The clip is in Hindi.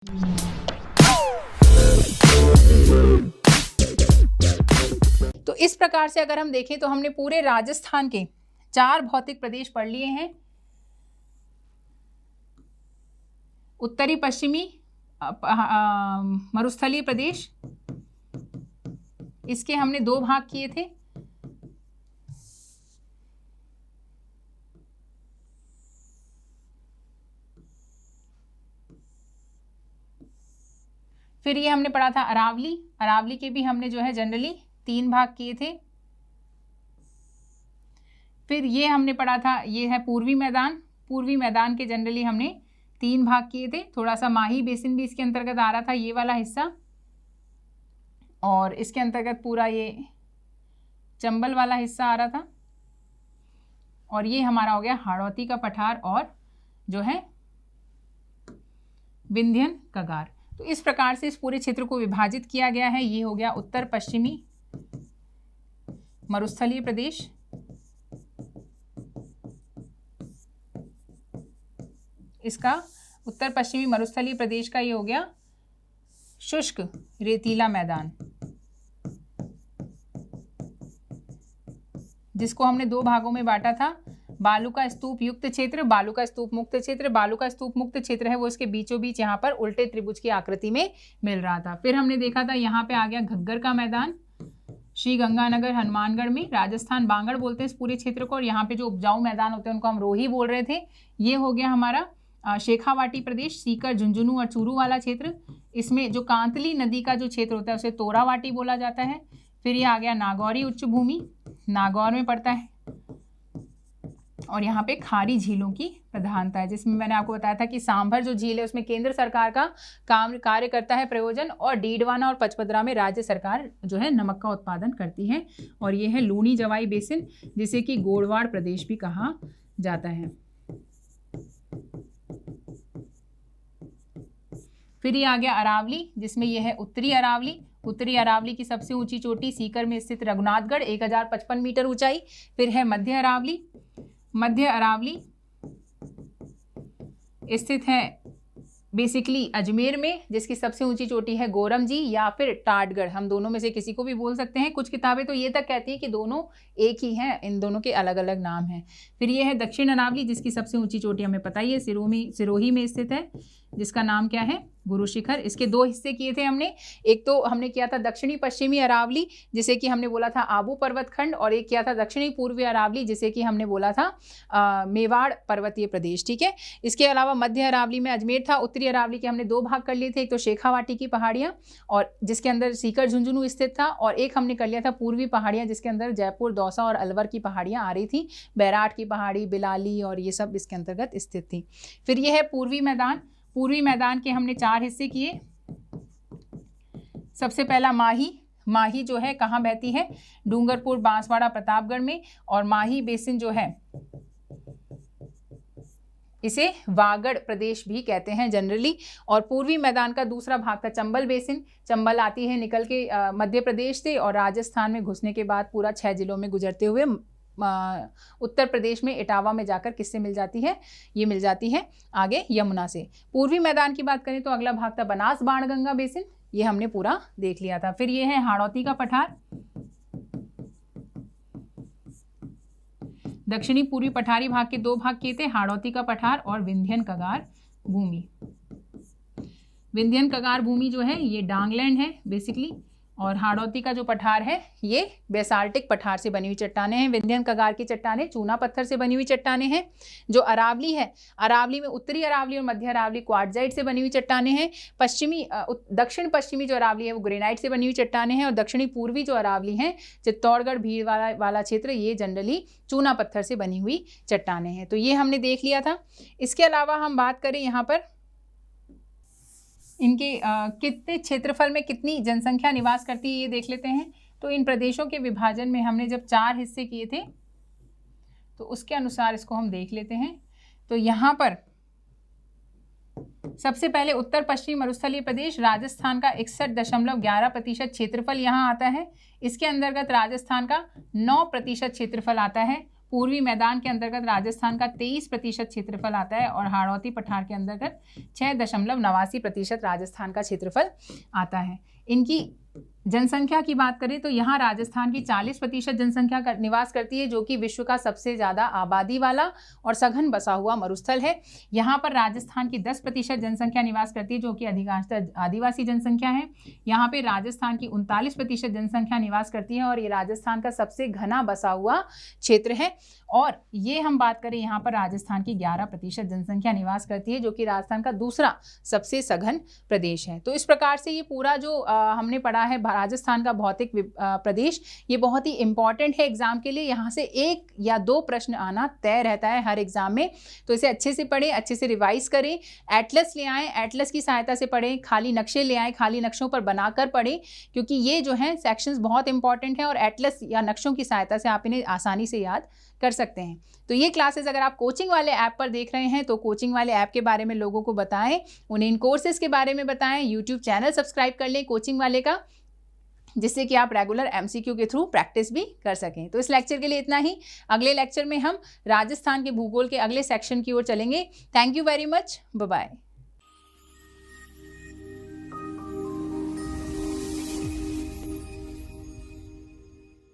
तो इस प्रकार से अगर हम देखें तो हमने पूरे राजस्थान के 4 भौतिक प्रदेश पढ़ लिए हैं। उत्तरी पश्चिमी मरुस्थलीय प्रदेश, इसके हमने 2 भाग किए थे। फिर ये हमने पढ़ा था अरावली, अरावली के भी हमने जो है जनरली 3 भाग किए थे। फिर ये हमने पढ़ा था, ये है पूर्वी मैदान, पूर्वी मैदान के जनरली हमने 3 भाग किए थे। थोड़ा सा माही बेसिन भी इसके अंतर्गत आ रहा था, ये वाला हिस्सा, और इसके अंतर्गत पूरा ये चंबल वाला हिस्सा आ रहा था, और ये हमारा हो गया हाड़ौती का पठार और जो है विंध्यन कगार। तो इस प्रकार से इस पूरे क्षेत्र को विभाजित किया गया है। ये हो गया उत्तर पश्चिमी मरुस्थलीय प्रदेश, इसका उत्तर पश्चिमी मरुस्थलीय प्रदेश का ये हो गया शुष्क रेतीला मैदान, जिसको हमने 2 भागों में बांटा था। बालू का स्तूप युक्त क्षेत्र, बालू का स्तूप मुक्त क्षेत्र। बालू का स्तूप मुक्त क्षेत्र है वो इसके बीचों बीच यहाँ पर उल्टे त्रिभुज की आकृति में मिल रहा था। फिर हमने देखा था यहाँ पे आ गया घग्गर का मैदान, श्री गंगानगर हनुमानगढ़ में, राजस्थान बांगड़ बोलते हैं इस पूरे क्षेत्र को, और यहाँ पे जो उपजाऊ मैदान होते हैं उनको हम रोही बोल रहे थे। ये हो गया हमारा शेखावाटी प्रदेश, सीकर झुंझुनू और चूरू वाला क्षेत्र। इसमें जो कांतली नदी का जो क्षेत्र होता है उसे तोरावाटी बोला जाता है। फिर ये आ गया नागौरी उच्च भूमि, नागौर में पड़ता है, और यहाँ पे खारी झीलों की प्रधानता है, जिसमें मैंने आपको बताया था कि सांभर जो झील है उसमें केंद्र सरकार का कार्य करता है प्रयोजन, और डीडवाना और पचपदरा में राज्य सरकार जो है नमक का उत्पादन करती है। और ये है लूणी जवाई बेसिन, जिसे कि गोड़वाड़ प्रदेश भी कहा जाता है। फिर ये आ गया अरावली, जिसमें यह है उत्तरी अरावली। उत्तरी अरावली की सबसे ऊंची चोटी सीकर में स्थित रघुनाथगढ़, 1055 मीटर ऊंचाई। फिर है मध्य अरावली, मध्य अरावली स्थित है बेसिकली अजमेर में, जिसकी सबसे ऊंची चोटी है गोरमजी या फिर टाटगढ़, हम दोनों में से किसी को भी बोल सकते हैं। कुछ किताबें तो ये तक कहती हैं कि दोनों एक ही हैं, इन दोनों के अलग अलग नाम हैं। फिर ये है दक्षिण अरावली, जिसकी सबसे ऊंची चोटी हमें पता ही है सिरोही में स्थित है, जिसका नाम क्या है गुरु शिखर। इसके 2 हिस्से किए थे हमने, एक तो हमने किया था दक्षिणी पश्चिमी अरावली, जिसे कि हमने बोला था आबू पर्वत खंड, और एक किया था दक्षिणी पूर्वी अरावली, जिसे कि हमने बोला था मेवाड़ पर्वतीय प्रदेश। ठीक है, इसके अलावा मध्य अरावली में अजमेर था। उत्तरी अरावली के हमने 2 भाग कर लिए थे, एक तो शेखावाटी की पहाड़ियाँ और जिसके अंदर सीकर झुंझुनू स्थित था, और एक हमने कर लिया था पूर्वी पहाड़ियाँ, जिसके अंदर जयपुर, दौसा और अलवर की पहाड़ियाँ आ रही थी, बैराट की पहाड़ी, बिलाली और ये सब इसके अंतर्गत स्थित थी। फिर ये है पूर्वी मैदान, पूर्वी मैदान के हमने 4 हिस्से किए। सबसे पहला माही, माही जो है कहाँ बहती है, डूंगरपुर, बांसवाड़ा, प्रतापगढ़ में, और माही बेसिन जो है इसे वागड़ प्रदेश भी कहते हैं जनरली। और पूर्वी मैदान का दूसरा भाग था चंबल बेसिन, चंबल आती है निकल के मध्य प्रदेश से और राजस्थान में घुसने के बाद पूरा 6 जिलों में गुजरते हुए उत्तर प्रदेश में इटावा में जाकर किससे मिल जाती है, ये मिल जाती है आगे यमुना से। पूर्वी मैदान की बात करें तो अगला भाग था बनास बाणगंगा बेसिन, ये हमने पूरा देख लिया था। फिर ये है हाड़ौती का पठार, दक्षिणी पूर्वी पठारी भाग के 2 भाग किए थे, हाड़ौती का पठार और विंध्यन कगार भूमि। विंध्यन कगार भूमि जो है ये डांगलैंड है बेसिकली, और हाड़ौती का जो पठार है ये बेसाल्टिक पठार से बनी हुई चट्टानें हैं। विंध्यन कगार की चट्टानें चूना पत्थर से बनी हुई चट्टानें हैं। जो अरावली है, अरावली में उत्तरी अरावली और मध्य अरावली क्वार्टजाइट से बनी हुई चट्टानें हैं। पश्चिमी दक्षिण पश्चिमी जो अरावली है वो ग्रेनाइट से बनी हुई चट्टानें हैं, और दक्षिणी पूर्वी जो अरावली हैं, चित्तौड़गढ़ भीड़ वाला क्षेत्र, ये जनरली चूना पत्थर से बनी हुई चट्टानें हैं। तो ये हमने देख लिया था। इसके अलावा हम बात करें यहाँ पर इनके कितने क्षेत्रफल में कितनी जनसंख्या निवास करती है ये देख लेते हैं। तो इन प्रदेशों के विभाजन में हमने जब 4 हिस्से किए थे तो उसके अनुसार इसको हम देख लेते हैं। तो यहाँ पर सबसे पहले उत्तर पश्चिमी मरुस्थलीय प्रदेश राजस्थान का 61.11% क्षेत्रफल यहाँ आता है। इसके अंतर्गत राजस्थान का 9% क्षेत्रफल आता है। पूर्वी मैदान के अंतर्गत राजस्थान का 23% क्षेत्रफल आता है और हाड़ौती पठार के अंतर्गत 6.89% राजस्थान का क्षेत्रफल आता है। इनकी जनसंख्या की बात करें तो यहाँ राजस्थान की 40% जनसंख्या निवास करती है, जो कि विश्व का सबसे ज़्यादा आबादी वाला और सघन बसा हुआ मरुस्थल है। यहाँ पर राजस्थान की 10% जनसंख्या निवास करती है, जो कि अधिकांशतः आदिवासी जनसंख्या है। यहाँ पे राजस्थान की 39% जनसंख्या निवास करती है और ये राजस्थान का सबसे घना बसा हुआ क्षेत्र है। और ये हम बात करें यहाँ पर राजस्थान की 11% जनसंख्या निवास करती है, जो कि राजस्थान का दूसरा सबसे सघन प्रदेश है। तो इस प्रकार से ये पूरा जो हमने पढ़ा है राजस्थान का भौतिक प्रदेश, ये बहुत ही इंपॉर्टेंट है एग्जाम के लिए। यहाँ से 1 या 2 प्रश्न आना तय रहता है हर एग्जाम में, तो इसे अच्छे से पढ़ें, अच्छे से रिवाइज करें। एटलस ले आएँ, एटलस की सहायता से पढ़ें, खाली नक्शे ले आएँ, खाली नक्शों पर बनाकर पढ़ें, क्योंकि ये जो है सेक्शंस बहुत इंपॉर्टेंट है और एटलस या नक्शों की सहायता से आप इन्हें आसानी से याद कर सकते हैं। तो ये क्लासेस अगर आप कोचिंग वाले ऐप पर देख रहे हैं तो कोचिंग वाले ऐप के बारे में लोगों को बताएं, उन्हें इन कोर्सेज के बारे में बताएं। यूट्यूब चैनल सब्सक्राइब कर लें कोचिंग वाले का, जिससे कि आप रेगुलर एमसीक्यू के थ्रू प्रैक्टिस भी कर सकें। तो इस लेक्चर के लिए इतना ही। अगले लेक्चर में हम राजस्थान के भूगोल के अगले सेक्शन की ओर चलेंगे। Thank you very much, bye bye.